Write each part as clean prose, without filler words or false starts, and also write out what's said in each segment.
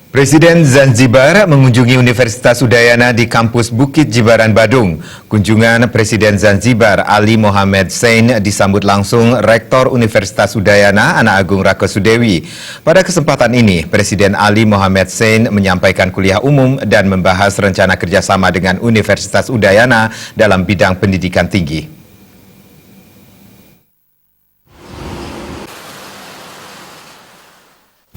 Presiden Zanzibar mengunjungi Universitas Udayana di kampus Bukit Jibaran, Badung. Kunjungan Presiden Zanzibar Ali Mohammed Shein disambut langsung Rektor Universitas Udayana Ana Agung Rakasudewi. Pada kesempatan ini, Presiden Ali Mohammed Shein menyampaikan kuliah umum dan membahas rencana kerjasama dengan Universitas Udayana dalam bidang pendidikan tinggi.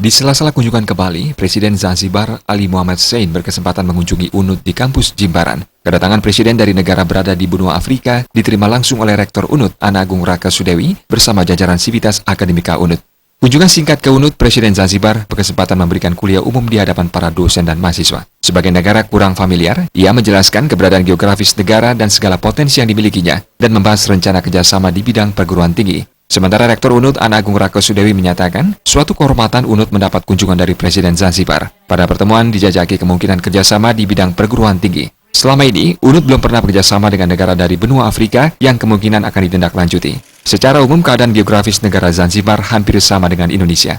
Di sela-sela kunjungan ke Bali, Presiden Zanzibar Ali Mohammed Shein berkesempatan mengunjungi UNUD di kampus Jimbaran. Kedatangan Presiden dari negara berada di benua Afrika diterima langsung oleh Rektor UNUD Ana Agung Rakasudewi bersama jajaran Sivitas Akademika UNUD. Kunjungan singkat ke UNUD, Presiden Zanzibar berkesempatan memberikan kuliah umum di hadapan para dosen dan mahasiswa. Sebagai negara kurang familiar, ia menjelaskan keberadaan geografis negara dan segala potensi yang dimilikinya dan membahas rencana kerjasama di bidang perguruan tinggi. Sementara Rektor UNUD Ana Agung Rakasudewi menyatakan, suatu kehormatan UNUD mendapat kunjungan dari Presiden Zanzibar. Pada pertemuan dijajaki kemungkinan kerjasama di bidang perguruan tinggi. Selama ini, UNUD belum pernah bekerjasama dengan negara dari benua Afrika yang kemungkinan akan ditindaklanjuti. Secara umum, keadaan geografis negara Zanzibar hampir sama dengan Indonesia.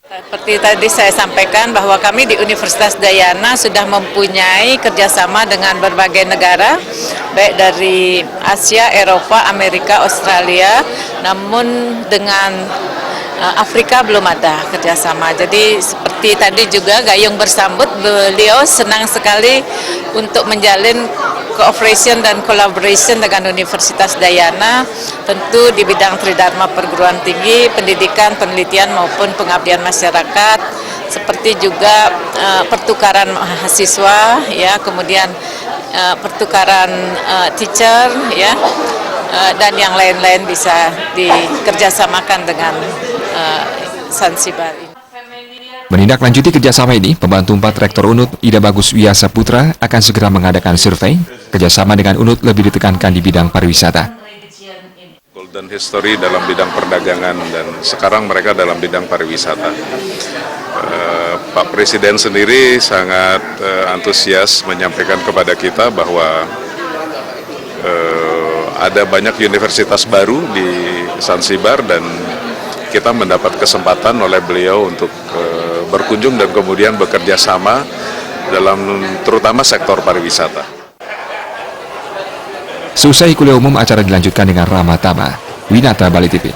Seperti tadi saya sampaikan bahwa kami di Universitas Udayana sudah mempunyai kerjasama dengan berbagai negara, baik dari Asia, Eropa, Amerika, Australia, namun dengan Afrika belum ada kerjasama. Jadi seperti tadi juga Gayung bersambut, beliau senang sekali untuk menjalin cooperation dan collaboration dengan Universitas Udayana, tentu di bidang tridharma perguruan tinggi, pendidikan, penelitian maupun pengabdian masyarakat, seperti juga pertukaran mahasiswa, ya, kemudian pertukaran teacher, ya, dan yang lain-lain bisa dikerjasamakan dengan Zanzibar. Menindaklanjuti kerjasama ini, pembantu 4 Rektor UNUD Ida Bagus Wiyasa Putra akan segera mengadakan survei. Kerjasama dengan UNUD lebih ditekankan di bidang pariwisata. Golden history dalam bidang perdagangan dan sekarang mereka dalam bidang pariwisata. Pak Presiden sendiri sangat antusias menyampaikan kepada kita bahwa ada banyak universitas baru di Zanzibar dan kita mendapat kesempatan oleh beliau untuk berkunjung dan kemudian bekerja sama dalam terutama sektor pariwisata. Selesai kuliah umum, acara dilanjutkan dengan Ramah Tamah. Winata, Bali TV.